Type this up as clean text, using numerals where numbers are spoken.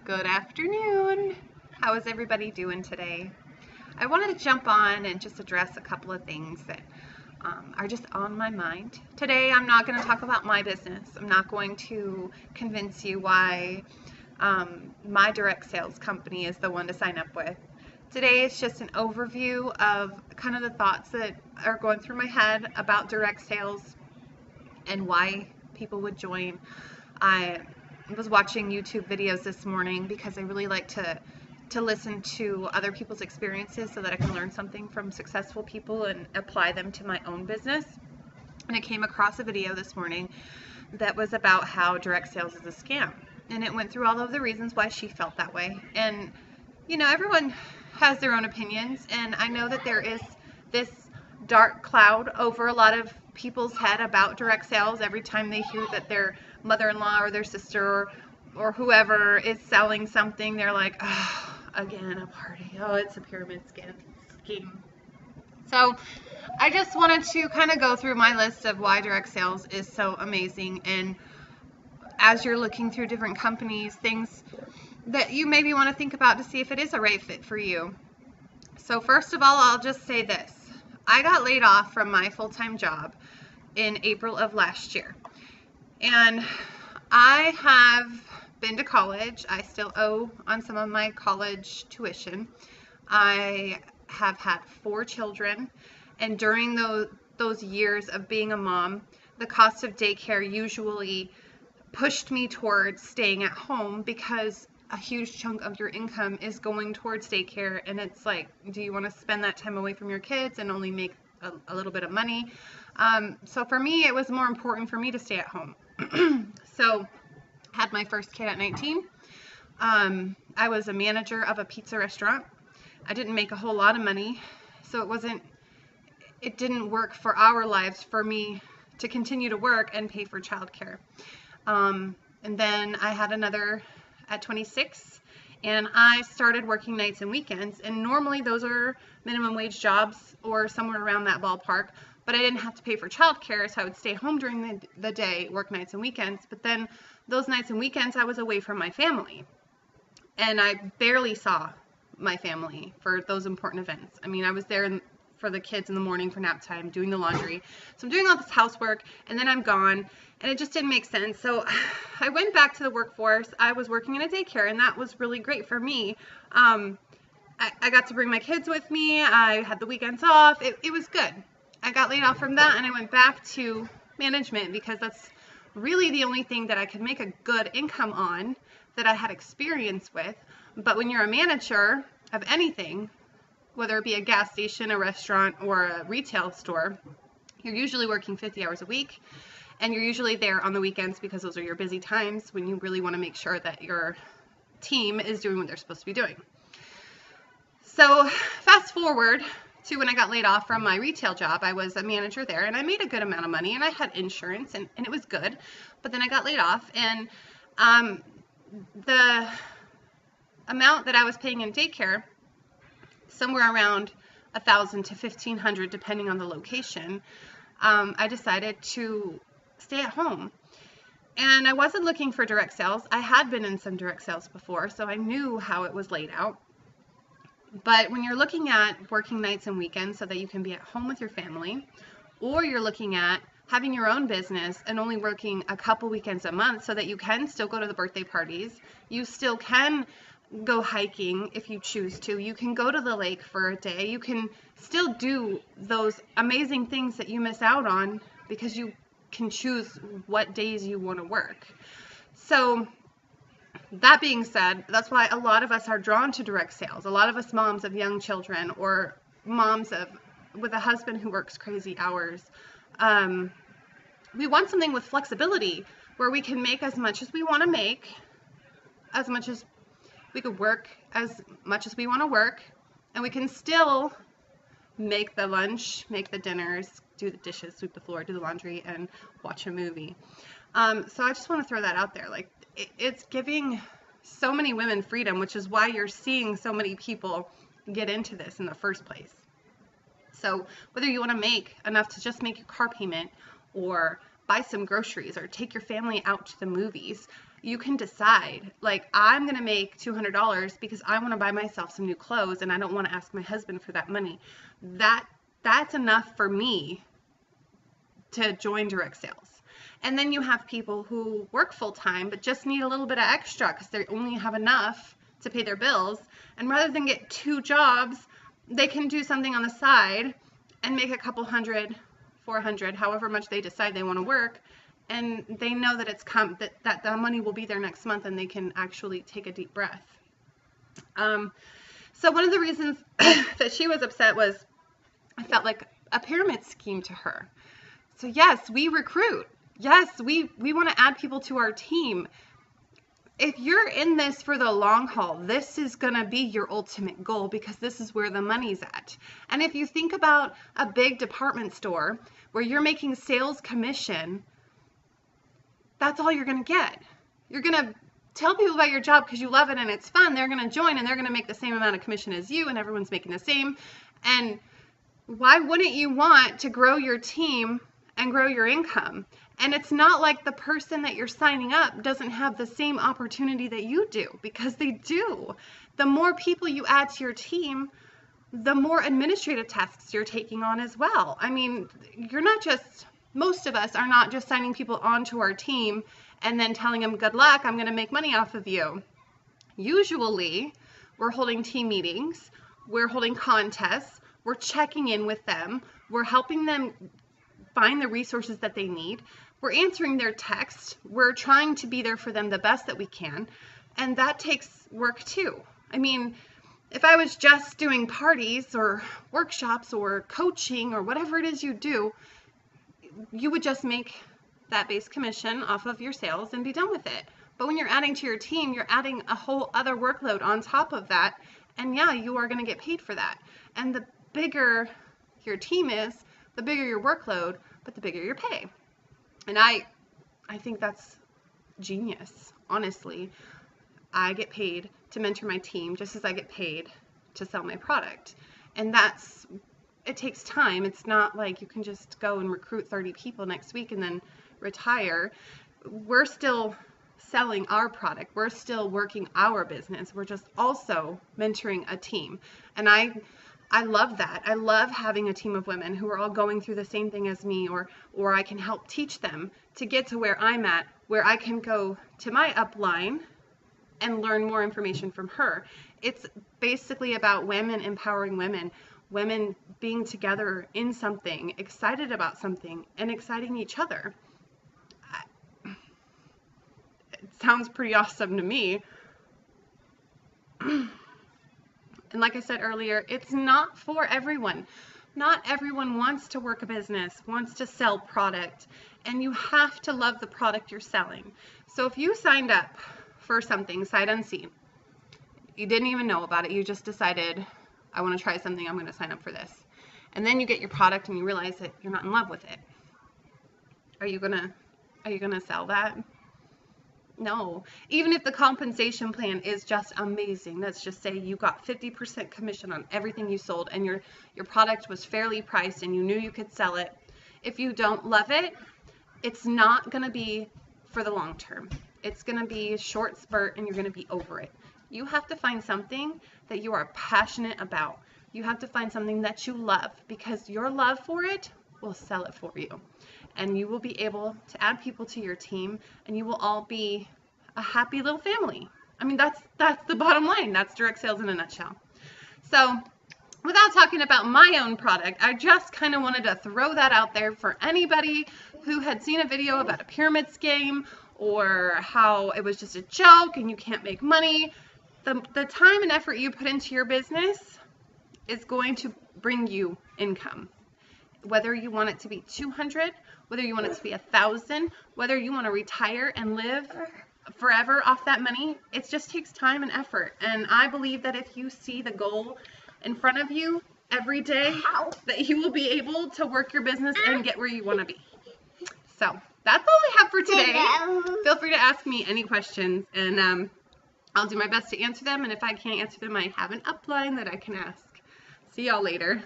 Good afternoon. How is everybody doing today? I wanted to jump on and just address a couple of things that are just on my mind. Today, I'm not going to talk about my business. I'm not going to convince you why my direct sales company is the one to sign up with. Today, it's just an overview of kind of the thoughts that are going through my head about direct sales and why people would join. I was watching YouTube videos this morning because I really like to listen to other people's experiences so that I can learn something from successful people and apply them to my own business. And I came across a video this morning that was about how direct sales is a scam. And it went through all of the reasons why she felt that way. And, everyone has their own opinions. And I know that there is this dark cloud over a lot of people's head about direct sales every time they hear that their mother-in-law or their sister or whoever is selling something. They're like, oh, again, a party. Oh, it's a pyramid scheme. So I just wanted to kind of go through my list of why direct sales is so amazing. And as you're looking through different companies, things that you maybe want to think about to see if it is a right fit for you. So first of all, I'll just say this. I got laid off from my full-time job in April of last year. And I have been to college. I still owe on some of my college tuition. I have had 4 children. And during those years of being a mom, the cost of daycare usually pushed me towards staying at home because a huge chunk of your income is going towards daycare, and it's like, do you want to spend that time away from your kids and only make a little bit of money? So for me, it was more important for me to stay at home. So had my first kid at 19. I was a manager of a pizza restaurant. I didn't make a whole lot of money, so it didn't work for our lives for me to continue to work and pay for childcare. And then I had another at 26, and I started working nights and weekends, and normally those are minimum wage jobs or somewhere around that ballpark, but I didn't have to pay for childcare, so I would stay home during the day, work nights and weekends. But then those nights and weekends I was away from my family, and I barely saw my family for those important events. I mean, I was there for the kids in the morning for nap time, doing the laundry. So I'm doing all this housework, and then I'm gone, and it just didn't make sense. So I went back to the workforce. I was working in a daycare, and that was really great for me. I got to bring my kids with me. I had the weekends off. It was good. I got laid off from that, and I went back to management because that's really the only thing that I could make a good income on that I had experience with. But when you're a manager of anything, whether it be a gas station, a restaurant, or a retail store, you're usually working 50 hours a week, and you're usually there on the weekends because those are your busy times when you really want to make sure that your team is doing what they're supposed to be doing. So fast forward to when I got laid off from my retail job. I was a manager there, and I made a good amount of money, and I had insurance, and it was good. But then I got laid off, and the amount that I was paying in daycare, somewhere around $1,000 to $1,500 depending on the location, I decided to stay at home. And I wasn't looking for direct sales. I had been in some direct sales before, so I knew how it was laid out. But when you're looking at working nights and weekends so that you can be at home with your family, or you're looking at having your own business and only working a couple weekends a month so that you can still go to the birthday parties, you still can go hiking if you choose to. You can go to the lake for a day. You can still do those amazing things that you miss out on because you can choose what days you want to work. So that being said, that's why a lot of us are drawn to direct sales. A lot of us moms of young children or moms with a husband who works crazy hours. We want something with flexibility where we can make as much as we want to make, as much as we could work as much as we want to work, and we can still make the lunch, make the dinners, do the dishes, sweep the floor, do the laundry, and watch a movie. So I just want to throw that out there. Like, it's giving so many women freedom, which is why you're seeing so many people get into this in the first place. So whether you want to make enough to just make your car payment or buy some groceries or take your family out to the movies, You can decide, like, I'm going to make $200 because I want to buy myself some new clothes and I don't want to ask my husband for that money. That's enough for me to join direct sales. And then you have people who work full-time but just need a little bit of extra because they only have enough to pay their bills. And rather than get 2 jobs, they can do something on the side and make a couple hundred, 400, however much they decide they want to work. And they know that that the money will be there next month, and they can actually take a deep breath. So one of the reasons that she was upset was I felt like a pyramid scheme to her. So yes, we recruit. Yes, we want to add people to our team. If you're in this for the long haul, this is going to be your ultimate goal because this is where the money's at. And if you think about a big department store where you're making sales commission, that's all you're going to get. You're going to tell people about your job because you love it and it's fun. They're going to join and they're going to make the same amount of commission as you, and everyone's making the same. And why wouldn't you want to grow your team and grow your income? And it's not like the person that you're signing up doesn't have the same opportunity that you do, because they do. The more people you add to your team, the more administrative tasks you're taking on as well. I mean, most of us are not just signing people onto our team and then telling them, good luck, I'm going to make money off of you. Usually, we're holding team meetings, we're holding contests, we're checking in with them, we're helping them find the resources that they need, we're answering their text, we're trying to be there for them the best that we can, and that takes work too. I mean, if I was just doing parties or workshops or coaching or whatever it is you do, you would just make that base commission off of your sales and be done with it. But when you're adding to your team, you're adding a whole other workload on top of that. And yeah, you are going to get paid for that. And the bigger your team is, the bigger your workload, but the bigger your pay. And I think that's genius, honestly. I get paid to mentor my team just as I get paid to sell my product. And it takes time. It's not like you can just go and recruit 30 people next week and then retire. We're still selling our product. We're still working our business. We're just also mentoring a team. And I love that. I love having a team of women who are all going through the same thing as me, or I can help teach them to get to where I'm at, where I can go to my upline and learn more information from her. It's basically about women empowering women, women being together in something, excited about something, and exciting each other. It sounds pretty awesome to me. And like I said earlier, it's not for everyone. Not everyone wants to work a business, wants to sell product, and you have to love the product you're selling. So if you signed up for something sight unseen, you didn't even know about it, you just decided, I want to try something, I'm going to sign up for this. And then you get your product and you realize that you're not in love with it. Are you gonna sell that? No. Even if the compensation plan is just amazing, let's just say you got 50% commission on everything you sold and your product was fairly priced and you knew you could sell it. If you don't love it, it's not going to be for the long term. It's going to be a short spurt and you're going to be over it. You have to find something that you are passionate about. You have to find something that you love, because your love for it will sell it for you. And you will be able to add people to your team, and you will all be a happy little family. I mean, that's the bottom line. That's direct sales in a nutshell. So without talking about my own product, I just kind of wanted to throw that out there for anybody who had seen a video about a pyramid scheme or how it was just a joke and you can't make money. The time and effort you put into your business is going to bring you income. Whether you want it to be 200, whether you want it to be 1,000, whether you want to retire and live forever off that money, it just takes time and effort. And I believe that if you see the goal in front of you every day, that you will be able to work your business and get where you want to be. So that's all I have for today. Feel free to ask me any questions, and I'll do my best to answer them. And if I can't answer them, I have an upline that I can ask. See y'all later.